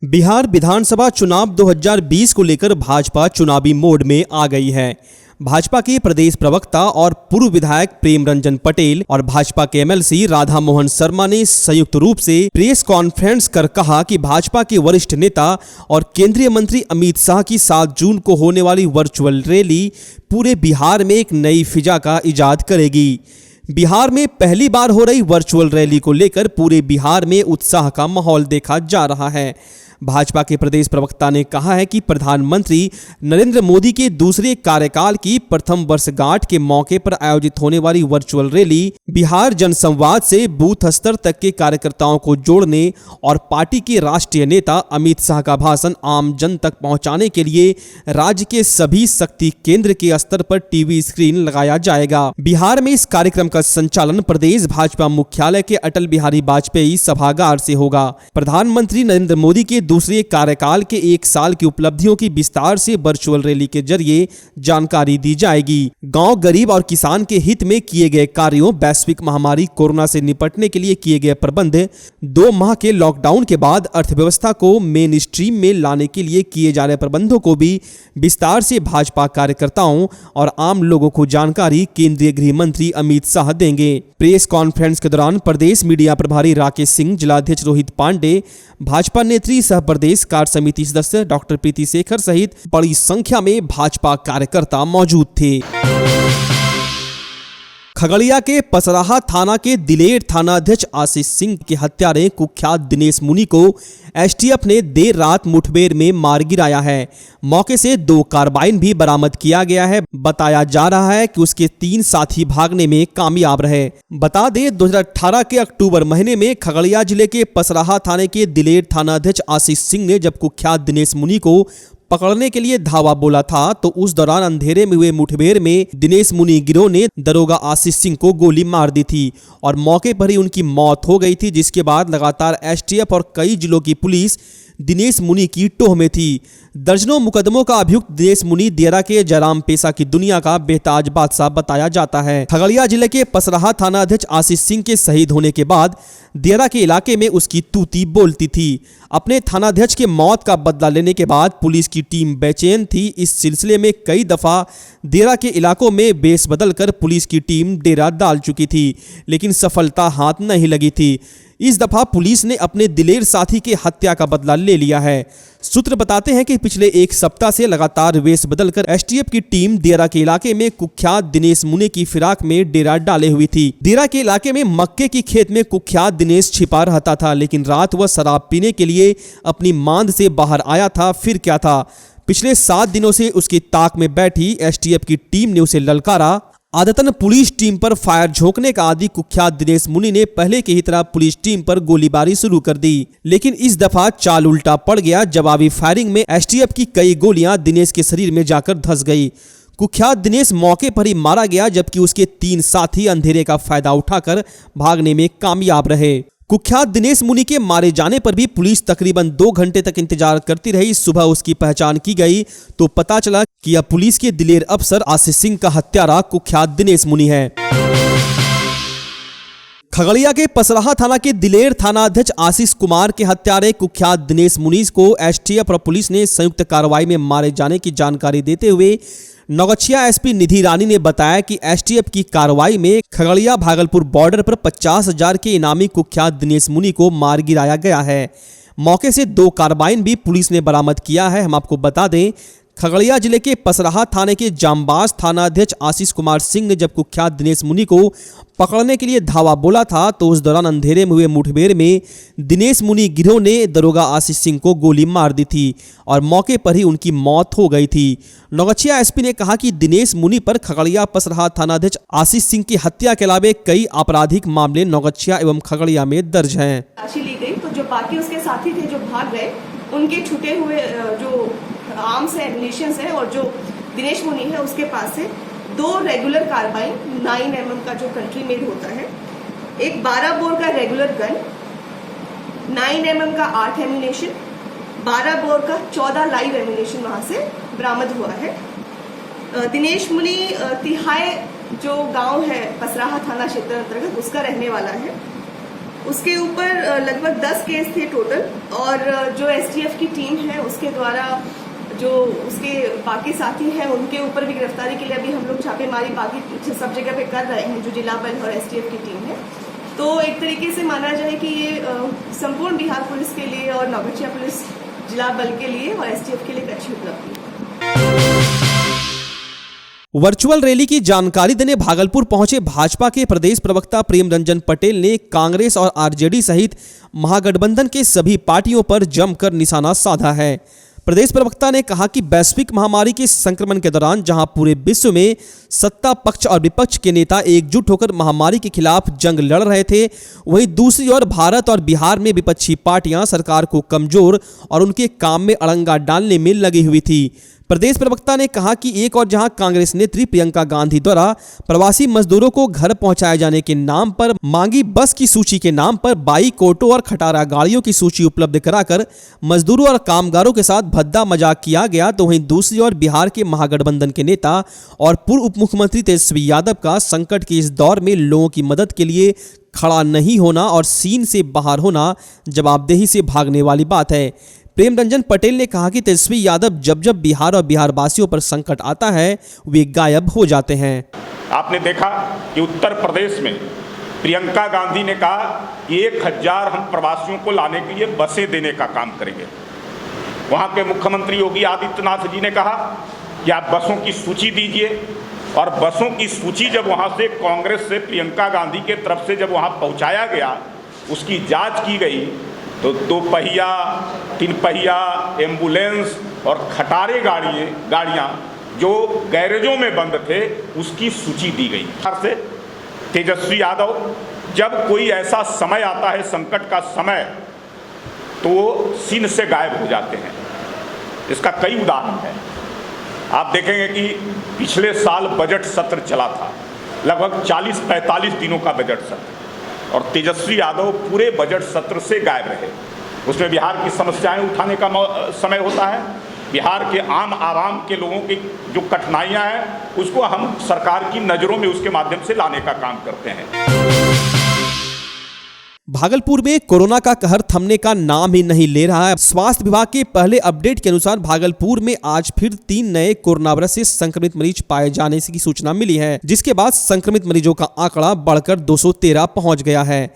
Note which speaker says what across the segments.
Speaker 1: बिहार विधानसभा चुनाव 2020 को लेकर भाजपा चुनावी मोड में आ गई है। भाजपा के प्रदेश प्रवक्ता और पूर्व विधायक प्रेम रंजन पटेल और भाजपा के एमएलसी राधा मोहन शर्मा ने संयुक्त रूप से प्रेस कॉन्फ्रेंस कर कहा कि भाजपा के वरिष्ठ नेता और केंद्रीय मंत्री अमित शाह की 7 जून को होने वाली वर्चुअल रैली पूरे बिहार में एक नई फिजा का इजाद करेगी। बिहार में पहली बार हो रही वर्चुअल रैली को लेकर पूरे बिहार में उत्साह का माहौल देखा जा रहा है। भाजपा के प्रदेश प्रवक्ता ने कहा है कि प्रधानमंत्री नरेंद्र मोदी के दूसरे कार्यकाल की प्रथम वर्षगांठ के मौके पर आयोजित होने वाली वर्चुअल रैली बिहार जनसंवाद से बूथ स्तर तक के कार्यकर्ताओं को जोड़ने और पार्टी के राष्ट्रीय नेता अमित शाह का भाषण आम जन तक पहुंचाने के लिए राज्य के सभी शक्ति केंद्र के स्तर पर टीवी स्क्रीन लगाया जाएगा। बिहार में इस कार्यक्रम का संचालन प्रदेश भाजपा मुख्यालय के अटल बिहारी वाजपेयी सभागार से होगा। प्रधानमंत्री नरेंद्र मोदी के दूसरे कार्यकाल के 1 साल की उपलब्धियों की विस्तार से वर्चुअल रैली के जरिए जानकारी दी जाएगी। गांव, गरीब और किसान के हित में किए गए कार्यों, वैश्विक महामारी कोरोना से निपटने के लिए किए गए प्रबंध, 2 माह के लॉकडाउन के बाद अर्थव्यवस्था को मेन स्ट्रीम में लाने के लिए किए जा रहे प्रबंधों को भी विस्तार से भाजपा कार्यकर्ताओं और आम लोगों को जानकारी केंद्रीय गृह मंत्री अमित शाह देंगे। प्रेस कॉन्फ्रेंस के दौरान प्रदेश मीडिया प्रभारी राकेश सिंह, जिलाध्यक्ष रोहित पांडे, भाजपा नेत्री सह प्रदेश कार्य समिति सदस्य डॉक्टर प्रीति शेखर सहित बड़ी संख्या में भाजपा कार्यकर्ता मौजूद थे। खगड़िया के पसराहा थाना के दिलेर थानाध्यक्ष आशीष सिंह के हत्यारे कुख्यात दिनेश मुनि को एसटीएफ ने देर रात मुठभेड़ में मार गिराया है। मौके से 2 कार्बाइन भी बरामद किया गया है। बताया जा रहा है कि उसके 3 साथी भागने में कामयाब रहे। बता दें, 2018 के अक्टूबर महीने में खगड़िया जिले के पसराहा थाने के दिलेर थानाध्यक्ष आशीष सिंह ने जब कुख्यात दिनेश मुनि को पकड़ने के लिए धावा बोला था तो उस दौरान अंधेरे में हुए मुठभेड़ में दिनेश मुनि गिरोह ने दरोगा आशीष सिंह को गोली मार दी थी और मौके पर ही उनकी मौत हो गई थी, जिसके बाद लगातार एसटीएफ और कई जिलों की पुलिस दिनेश मुनि की टोह में थी। दर्जनों मुकदमों का अभियुक्त दिनेश मुनि दियारा के जराम पेशा की दुनिया का बेताज बादशाह बताया जाता है। खगड़िया जिले के पसराहा थाना अध्यक्ष आशीष सिंह के शहीद होने के बाद दियारा के इलाके में उसकी तूती बोलती थी। अपने थानाध्यक्ष के मौत का बदला लेने के बाद पुलिस की टीम बेचैन थी। इस सिलसिले में कई दफा दियारा के इलाकों में बेस बदलकर पुलिस की टीम डेरा डाल चुकी थी, लेकिन सफलता हाथ नहीं लगी थी। इस दफा पुलिस ने अपने दिलेर साथी के हत्या का बदला ले लिया है। सूत्र बताते हैं कि पिछले 1 सप्ताह से लगातार वेश बदलकर एसटीएफ की टीम दियारा के इलाके में कुख्यात दिनेश मुनि की फिराक में डेरा डाले हुई थी। दियारा के इलाके में मक्के की खेत में कुख्यात दिनेश छिपा रहता था, लेकिन रात वह शराब पीने के लिए अपनी मांद से बाहर आया था। फिर क्या था, पिछले 7 दिनों से उसकी ताक में बैठी एसटीएफ की टीम ने उसे ललकारा। आदतन पुलिस टीम पर फायर झोंकने का आदि कुख्यात दिनेश मुनि ने पहले की ही तरह पुलिस टीम पर गोलीबारी शुरू कर दी, लेकिन इस दफा चाल उल्टा पड़ गया। जवाबी फायरिंग में एसटीएफ की कई गोलियां दिनेश के शरीर में जाकर धंस गई। कुख्यात दिनेश मौके पर ही मारा गया, जबकि उसके 3 साथी अंधेरे का फायदा उठाकर भागने में कामयाब रहे। कुख्यात दिनेश मुनि के मारे जाने पर भी पुलिस तकरीबन 2 घंटे तक इंतजार करती रही। सुबह उसकी पहचान की गई तो पता चला कि यह पुलिस के दिलेर अफसर आशीष सिंह का हत्यारा कुख्यात दिनेश मुनि है। खगड़िया के पसराहा थाना के दिलेर थानाध्यक्ष आशीष कुमार के हत्यारे कुख्यात दिनेश मुनि को एसटीएफ और पुलिस ने संयुक्त कार्रवाई में मारे जाने की जानकारी देते हुए नौगछिया एसपी निधि रानी ने बताया कि एसटीएफ की कार्रवाई में खगड़िया भागलपुर बॉर्डर पर 50,000 के इनामी कुख्यात दिनेश मुनि को मार गिराया गया है। मौके से 2 कार्बाइन भी पुलिस ने बरामद किया है। हम आपको बता दें, खगड़िया जिले के पसराहा थाने के जामबाज थानाध्यक्ष आशीष कुमार सिंह ने जब कुख्यात दिनेश मुनि को पकड़ने के लिए धावा बोला था तो उस दौरान अंधेरे में हुए मुठभेड़ में दिनेश मुनि गिरोह ने दरोगा आशीष सिंह को गोली मार दी थी और मौके पर ही उनकी मौत हो गई थी। नौगछिया एसपी ने कहा कि दिनेश मुनि पर खगड़िया पसराहा थानाध्यक्ष आशीष सिंह की हत्या के अलावा कई आपराधिक मामले नौगछिया एवं खगड़िया में दर्ज हैं।
Speaker 2: ली गई तो जो बाकी उसके साथी थे जो भाग गए, उनके छूटे हुए जो आर्म्स है, एमिनिशंस है, और जो दिनेश मुनि है उसके पास से 2 रेगुलर कार्बाइन 9 mm का जो कंट्री मेड होता है, एक 12 बोर का रेगुलर गन, 9 mm का 8 एमिनेशन, 12 बोर का 14 लाइव एमिनेशन वहां से बरामद हुआ है। दिनेश मुनि तिहाई जो गांव है पसराहा थाना क्षेत्र अंतर्गत उसका रहने वाला है। उसके ऊपर लगभग 10 केस थे टोटल, और जो एसटीएफ की टीम है उसके द्वारा जो उसके बाकी साथी हैं उनके ऊपर भी गिरफ्तारी के लिए अभी हम लोग छापेमारी बाकी सब जगह पे कर रहे हैं, जो जिला बल और एसटीएफ की टीम है। तो एक तरीके से माना जाए कि ये संपूर्ण बिहार पुलिस के लिए और नौगछिया पुलिस जिला बल के लिए और एसटीएफ के लिए एक अच्छी उपलब्धि है।
Speaker 1: वर्चुअल रैली की जानकारी देने भागलपुर पहुंचे भाजपा के प्रदेश प्रवक्ता प्रेम रंजन पटेल ने कांग्रेस और आरजेडी सहित महागठबंधन के सभी पार्टियों पर जमकर निशाना साधा है। प्रदेश प्रवक्ता ने कहा कि वैश्विक महामारी के संक्रमण के दौरान जहां पूरे विश्व में सत्ता पक्ष और विपक्ष के नेता एकजुट होकर महामारी के खिलाफ जंग लड़ रहे थे, वहीं दूसरी ओर भारत और बिहार में विपक्षी पार्टियां सरकार को कमजोर और उनके काम में अड़ंगा डालने में लगी हुई थी। प्रदेश प्रवक्ता ने कहा कि एक और जहां कांग्रेस नेत्री प्रियंका गांधी द्वारा प्रवासी मजदूरों को घर पहुंचाए जाने के नाम पर मांगी बस की सूची के नाम पर बाइक, ऑटो और खटारा गाड़ियों की सूची उपलब्ध कराकर मजदूरों और कामगारों के साथ भद्दा मजाक किया गया, तो वहीं दूसरी ओर बिहार के महागठबंधन के नेता और पूर्व उप मुख्यमंत्री तेजस्वी यादव का संकट के इस दौर में लोगों की मदद के लिए खड़ा नहीं होना और सीन से बाहर होना जवाबदेही से भागने वाली बात है। प्रेम रंजन पटेल ने कहा कि तेजस्वी यादव जब जब बिहार और बिहार वासियों पर संकट आता है वे गायब हो जाते हैं।
Speaker 3: आपने देखा कि उत्तर प्रदेश में प्रियंका गांधी ने कहा कि 1000 हम प्रवासियों को लाने के लिए बसें देने का काम करेंगे। वहाँ के मुख्यमंत्री योगी आदित्यनाथ जी ने कहा कि आप बसों की सूची दीजिए, और बसों की सूची जब वहाँ से कांग्रेस से प्रियंका गांधी के तरफ से जब वहाँ पहुँचाया गया, उसकी जाँच की गई तो 2 पहिया, 3 पहिया, एम्बुलेंस और खटारे गाड़ियाँ जो गैरेजों में बंद थे उसकी सूची दी गई। से तेजस्वी यादव जब कोई ऐसा समय आता है, संकट का समय, तो वो सीन से गायब हो जाते हैं। इसका कई उदाहरण है। आप देखेंगे कि पिछले साल बजट सत्र चला था, लगभग 40-45 दिनों का बजट सत्र, और तेजस्वी यादव पूरे बजट सत्र से गायब रहे। उसमें बिहार की समस्याएं उठाने का समय होता है, बिहार के आम आवाम के लोगों की जो कठिनाइयां हैं उसको हम सरकार की नज़रों में उसके माध्यम से लाने का काम करते हैं।
Speaker 1: भागलपुर में कोरोना का कहर थमने का नाम ही नहीं ले रहा है। स्वास्थ्य विभाग के पहले अपडेट के अनुसार भागलपुर में आज फिर 3 नए कोरोना वायरस से संक्रमित मरीज पाए जाने की सूचना मिली है, जिसके बाद संक्रमित मरीजों का आंकड़ा बढ़कर 213 पहुंच गया है।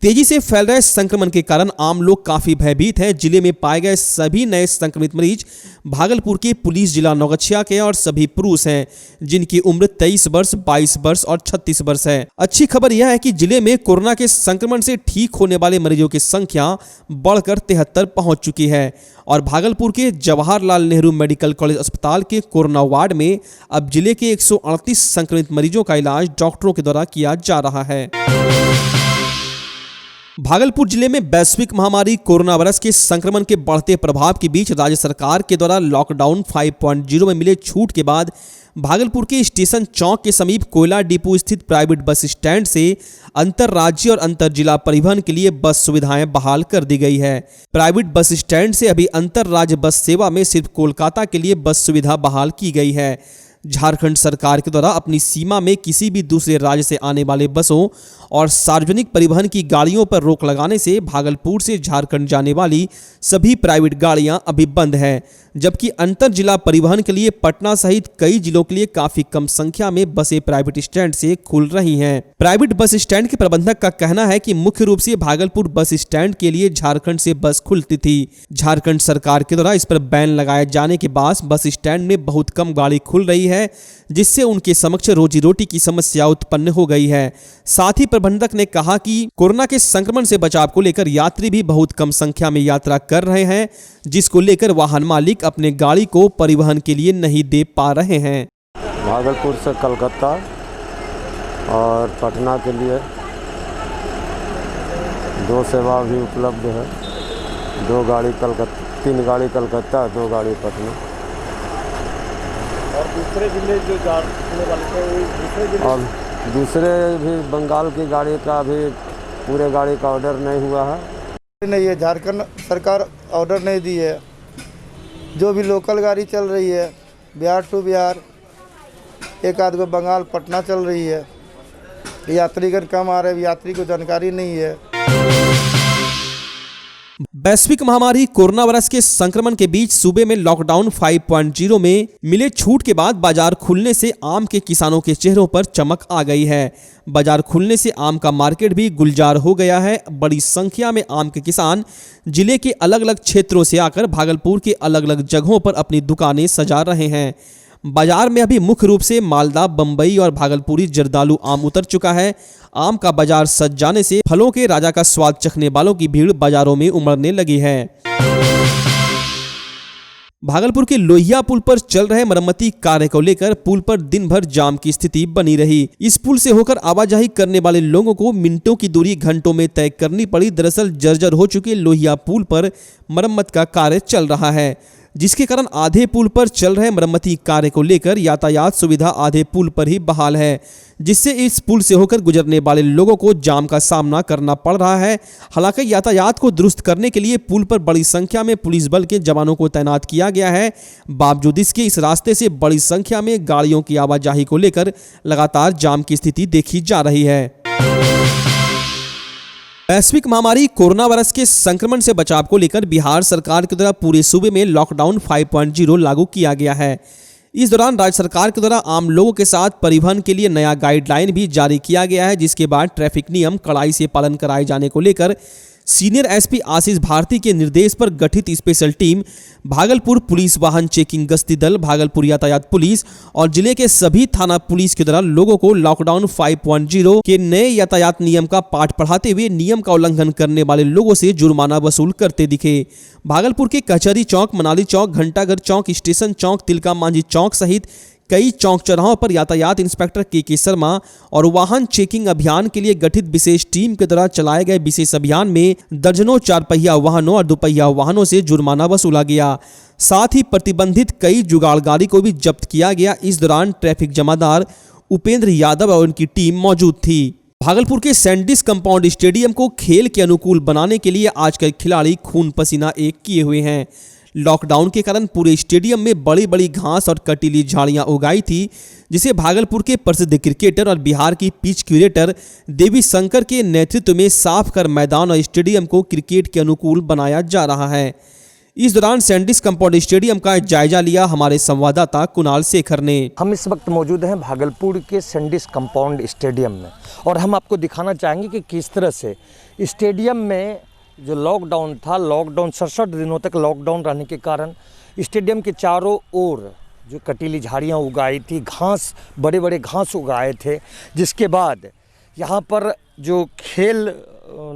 Speaker 1: तेजी से फैल रहे संक्रमण के कारण आम लोग काफी भयभीत हैं। जिले में पाए गए सभी नए संक्रमित मरीज भागलपुर के पुलिस जिला नौगछिया के और सभी पुरुष हैं, जिनकी उम्र 23 वर्ष, 22 वर्ष और 36 वर्ष है। अच्छी खबर यह है कि जिले में कोरोना के संक्रमण से ठीक होने वाले मरीजों की संख्या बढ़कर 73 पहुंच चुकी है और भागलपुर के जवाहरलाल नेहरू मेडिकल कॉलेज अस्पताल के कोरोना वार्ड में अब जिले के 138 संक्रमित मरीजों का इलाज डॉक्टरों के द्वारा किया जा रहा है। भागलपुर जिले में वैश्विक महामारी कोरोना वायरस के संक्रमण के बढ़ते प्रभाव के बीच राज्य सरकार के द्वारा लॉकडाउन 5.0 में मिले छूट के बाद भागलपुर के स्टेशन चौक के समीप कोयला डिपो स्थित प्राइवेट बस स्टैंड से अंतर राज्य और अंतर जिला परिवहन के लिए बस सुविधाएं बहाल कर दी गई है। प्राइवेट बस स्टैंड से अभी अंतर राज्य बस सेवा में सिर्फ कोलकाता के लिए बस सुविधा बहाल की गई है। झारखंड सरकार के द्वारा अपनी सीमा में किसी भी दूसरे राज्य से आने वाले बसों और सार्वजनिक परिवहन की गाड़ियों पर रोक लगाने से भागलपुर से झारखंड जाने वाली सभी प्राइवेट गाड़ियां अभी बंद हैं, जबकि अंतर जिला परिवहन के लिए पटना सहित कई जिलों के लिए काफी कम संख्या में बसें प्राइवेट स्टैंड से खुल रही हैं। प्राइवेट बस स्टैंड के प्रबंधक का कहना है कि मुख्य रूप से भागलपुर बस स्टैंड के लिए झारखंड से बस खुलती थी। झारखंड सरकार के द्वारा इस पर बैन लगाए जाने के बाद बस स्टैंड में बहुत कम गाड़ी खुल रही है, जिससे उनके समक्ष रोजी रोटी की समस्या उत्पन्न हो गई है। साथ ही प्रबंधक ने कहा कि कोरोना के संक्रमण से बचाव को लेकर यात्री भी बहुत कम संख्या में यात्रा कर रहे हैं, जिसको लेकर वाहन मालिक अपने गाड़ी को परिवहन के लिए नहीं दे पा रहे हैं।
Speaker 4: भागलपुर से कलकत्ता और पटना के लिए 2 सेवा भी उपलब्ध है। 2 गाड़ी कलकत्ता, 3 गाड़ी कलकत्ता, 2 गाड़ी पटना।
Speaker 5: और दूसरे जिले जो जाने वाले थे दूसरे जिले,
Speaker 4: और दूसरे भी बंगाल की गाड़ी का अभी पूरे गाड़ी का ऑर्डर नहीं हुआ है।
Speaker 5: नहीं है, झारखंड सरकार ऑर्डर नहीं दी है। जो भी लोकल गाड़ी चल रही है बिहार टू बिहार, 1 आध गो बंगाल पटना चल रही है। यात्रीगण कम आ रहे, यात्री को जानकारी नहीं है।
Speaker 1: वैश्विक महामारी कोरोना वायरस के संक्रमण के बीच सूबे में लॉकडाउन 5.0 में मिले छूट के बाद बाजार खुलने से आम के किसानों के चेहरों पर चमक आ गई है। बाजार खुलने से आम का मार्केट भी गुलजार हो गया है। बड़ी संख्या में आम के किसान जिले के अलग अलग क्षेत्रों से आकर भागलपुर के अलग अलग जगहों पर अपनी दुकानें सजा रहे हैं। बाजार में अभी मुख्य रूप से मालदा, बम्बई और भागलपुरी जर्दालू आम उतर चुका है। आम का बाजार सज जाने से फलों के राजा का स्वाद चखने वालों की भीड़ बाजारों में उमड़ने लगी है। भागलपुर के लोहिया पुल पर चल रहे मरम्मती कार्य को लेकर पुल पर दिन भर जाम की स्थिति बनी रही। इस पुल से होकर आवाजाही करने वाले लोगों को मिनटों की दूरी घंटों में तय करनी पड़ी। दरअसल जर्जर हो चुके लोहिया पुल पर मरम्मत का कार्य चल रहा है, जिसके कारण आधे पुल पर चल रहे मरम्मती कार्य को लेकर यातायात सुविधा आधे पुल पर ही बहाल है, जिससे इस पुल से होकर गुजरने वाले लोगों को जाम का सामना करना पड़ रहा है। हालांकि यातायात को दुरुस्त करने के लिए पुल पर बड़ी संख्या में पुलिस बल के जवानों को तैनात किया गया है। बावजूद इसके इस रास्ते से बड़ी संख्या में गाड़ियों की आवाजाही को लेकर लगातार जाम की स्थिति देखी जा रही है। वैश्विक महामारी कोरोना वायरस के संक्रमण से बचाव को लेकर बिहार सरकार के द्वारा पूरे सूबे में लॉकडाउन 5.0 लागू किया गया है। इस दौरान राज्य सरकार के द्वारा आम लोगों के साथ परिवहन के लिए नया गाइडलाइन भी जारी किया गया है, जिसके बाद ट्रैफिक नियम कड़ाई से पालन कराए जाने को लेकर सीनियर एसपी आशीष भारती के निर्देश पर गठित स्पेशल टीम, भागलपुर पुलिस वाहन चेकिंग गश्ती दल, भागलपुर यातायात पुलिस और जिले के सभी थाना पुलिस के द्वारा लोगों को लॉकडाउन 5.0 के नए यातायात नियम का पाठ पढ़ाते हुए नियम का उल्लंघन करने वाले लोगों से जुर्माना वसूल करते दिखे। भागलपुर के कचहरी चौक, मनाली चौक, घंटाघर चौक, स्टेशन चौक, तिलका मांझी चौक सहित कई चौक चौराहों पर यातायात इंस्पेक्टर के शर्मा और वाहन चेकिंग अभियान के लिए गठित विशेष टीम के द्वारा चलाए गए विशेष अभियान में दर्जनों 4 पहिया वाहनों और 2 पहिया वाहनों से जुर्माना वसूला गया। साथ ही प्रतिबंधित कई जुगाड़ गाड़ी को भी जब्त किया गया। इस दौरान ट्रैफिक जमादार उपेंद्र यादव और उनकी टीम मौजूद थी। भागलपुर के सैंडिस कंपाउंड स्टेडियम को खेल के अनुकूल बनाने के लिए आज कई खिलाड़ी खून पसीना एक किए हुए हैं। लॉकडाउन के कारण पूरे स्टेडियम में बड़ी बड़ी घास और कटीली झाड़ियां उगाई थी, जिसे भागलपुर के प्रसिद्ध क्रिकेटर और बिहार की पिच क्यूरेटर देवी शंकर के नेतृत्व में साफ कर मैदान और स्टेडियम को क्रिकेट के अनुकूल बनाया जा रहा है। इस दौरान सैंडिस कंपाउंड स्टेडियम का जायजा लिया हमारे संवाददाता कुणाल शेखर ने।
Speaker 6: हम इस वक्त मौजूद हैं भागलपुर के सैंडिस कंपाउंड स्टेडियम में और हम आपको दिखाना चाहेंगे कि किस तरह से स्टेडियम में जो लॉकडाउन था, लॉकडाउन 67 दिनों तक लॉकडाउन रहने के कारण स्टेडियम के चारों ओर जो कटीली झाड़ियाँ उगाई थी, घास, बड़े बड़े घास उगाए थे, जिसके बाद यहाँ पर जो खेल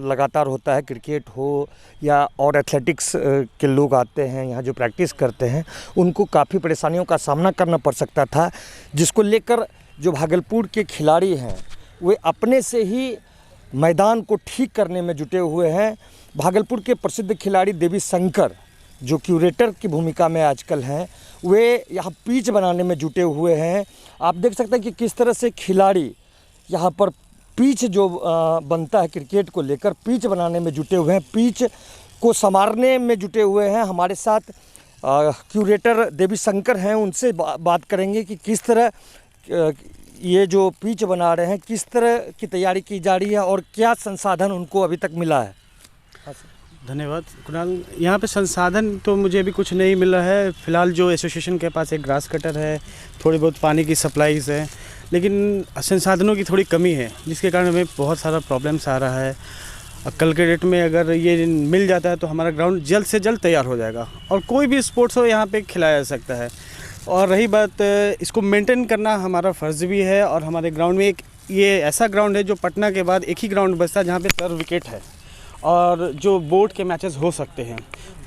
Speaker 6: लगातार होता है, क्रिकेट हो या और एथलेटिक्स के लोग आते हैं यहाँ जो प्रैक्टिस करते हैं, उनको काफ़ी परेशानियों का सामना करना पड़ सकता था, जिसको लेकर जो भागलपुर के खिलाड़ी हैं वे अपने से ही मैदान को ठीक करने में जुटे हुए हैं। भागलपुर के प्रसिद्ध खिलाड़ी देवी शंकर जो क्यूरेटर की भूमिका में आजकल हैं, वे यहाँ पिच बनाने में जुटे हुए हैं। आप देख सकते हैं कि किस तरह से खिलाड़ी यहाँ पर पिच जो बनता है क्रिकेट को लेकर पिच बनाने में जुटे हुए हैं, पिच को संवारने में जुटे हुए हैं। हमारे साथ क्यूरेटर देवी शंकर हैं, उनसे बात करेंगे कि किस तरह ये जो पिच बना रहे हैं, किस तरह की तैयारी की जा रही है और क्या संसाधन उनको अभी तक मिला है।
Speaker 7: धन्यवाद कुणाल। यहाँ पे संसाधन तो मुझे अभी कुछ नहीं मिला है। फ़िलहाल जो एसोसिएशन के पास एक ग्रास कटर है, थोड़ी बहुत पानी की सप्लाईज़ है, लेकिन संसाधनों की थोड़ी कमी है, जिसके कारण हमें बहुत सारा प्रॉब्लम्स आ रहा है। कल के डेट में अगर ये मिल जाता है तो हमारा ग्राउंड जल्द से जल्द तैयार हो जाएगा और कोई भी स्पोर्ट्स हो यहाँ पे खिलाया जा सकता है। और रही बात, इसको मेंटेन करना हमारा फ़र्ज़ भी है। और हमारे ग्राउंड में एक ये ऐसा ग्राउंड है जो पटना के बाद एक ही ग्राउंड बचता है जहाँ पे सर्व विकेट है और जो बोर्ड के मैचेस हो सकते हैं।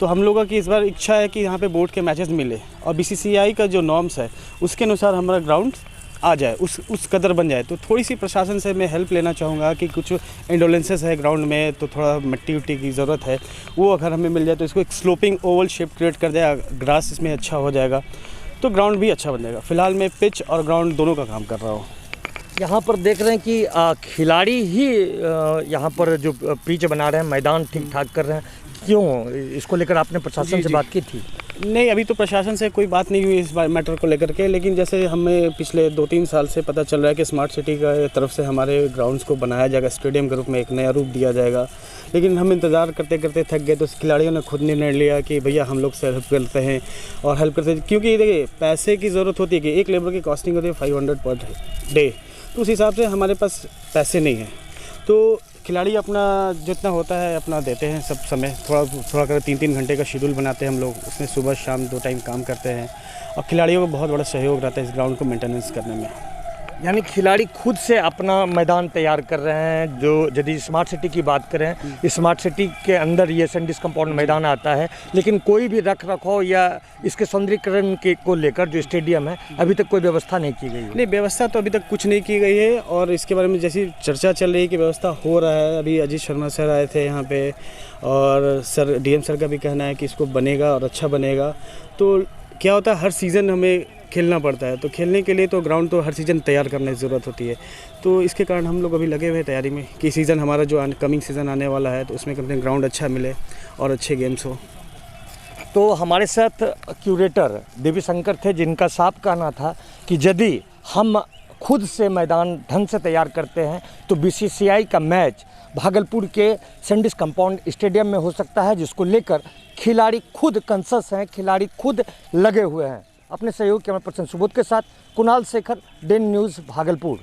Speaker 7: तो हम लोगों की इस बार इच्छा है कि यहाँ पे बोर्ड के मैचेस मिले और BCCI का जो नॉर्म्स है उसके अनुसार हमारा ग्राउंड आ जाए, उस कदर बन जाए। तो थोड़ी सी प्रशासन से मैं हेल्प लेना चाहूँगा कि कुछ इंडोलेंसेस है ग्राउंड में, तो थोड़ा मिट्टी उट्टी की ज़रूरत है, वो अगर हमें मिल जाए तो इसको एक स्लोपिंग ओवल शेप क्रिएट कर दिया, ग्रास इसमें अच्छा हो जाएगा तो ग्राउंड भी अच्छा बन जाएगा। फ़िलहाल मैं पिच और ग्राउंड दोनों का काम कर रहा हूँ।
Speaker 6: यहाँ पर देख रहे हैं कि खिलाड़ी ही यहाँ पर जो पिच बना रहे हैं, मैदान ठीक ठाक कर रहे हैं। क्यों, इसको लेकर आपने प्रशासन से बात की थी?
Speaker 7: नहीं, अभी तो प्रशासन से कोई बात नहीं हुई इस मैटर को लेकर के, लेकिन जैसे हमें पिछले 2-3 साल से पता चल रहा है कि स्मार्ट सिटी का तरफ से हमारे ग्राउंड्स को बनाया जाएगा, स्टेडियम के रूप में एक नया रूप दिया जाएगा। लेकिन हम इंतज़ार करते करते थक गए, तो खिलाड़ियों ने खुद निर्णय लिया कि भैया हम लोग से हेल्प करते हैं और हेल्प करते हैं, क्योंकि देखिए पैसे की ज़रूरत होती है कि एक लेबर की कॉस्टिंग होती है 500 पर डे, तो उस हिसाब से हमारे पास पैसे नहीं हैं। तो खिलाड़ी अपना जितना होता है अपना देते हैं सब समय, थोड़ा कर 3-3 घंटे का शेड्यूल बनाते हैं हम लोग, उसमें सुबह शाम 2 टाइम काम करते हैं और खिलाड़ियों को बहुत बड़ा सहयोग रहता है इस ग्राउंड को मेंटेनेंस करने में।
Speaker 6: यानी खिलाड़ी खुद से अपना मैदान तैयार कर रहे हैं। जो यदि स्मार्ट सिटी की बात करें, स्मार्ट सिटी के अंदर ये सैंडिस कंपाउंड मैदान आता है, लेकिन कोई भी रख रखाव या इसके सौंदर्यीकरण के को लेकर जो स्टेडियम है अभी तक कोई व्यवस्था नहीं की गई है।
Speaker 7: नहीं, व्यवस्था तो अभी तक कुछ नहीं की गई है और इसके बारे में जैसी चर्चा चल रही है कि व्यवस्था हो रहा है। अभी अजीत शर्मा सर आए थे यहाँ पे और सर डीएम सर का भी कहना है कि इसको बनेगा और अच्छा बनेगा। तो क्या होता है, हर सीज़न हमें खेलना पड़ता है, तो खेलने के लिए तो ग्राउंड तो हर सीज़न तैयार करने की ज़रूरत होती है। तो इसके कारण हम लोग अभी लगे हुए हैं तैयारी में कि सीज़न हमारा जो कमिंग सीज़न आने वाला है तो उसमें कम से कम ग्राउंड अच्छा मिले और अच्छे गेम्स हो।
Speaker 6: तो हमारे साथ क्यूरेटर देवी शंकर थे, जिनका साफ कहना था कि यदि हम खुद से मैदान ढंग से तैयार करते हैं तो बीसीसीआई का मैच भागलपुर के सैंडिस कंपाउंड स्टेडियम में हो सकता है, जिसको लेकर खिलाड़ी खुद कॉन्शस हैं, खिलाड़ी खुद लगे हुए हैं। अपने सहयोगी कैमरा पर्सन सुबोध के साथ कुणाल शेखर, डेन न्यूज़ भागलपुर।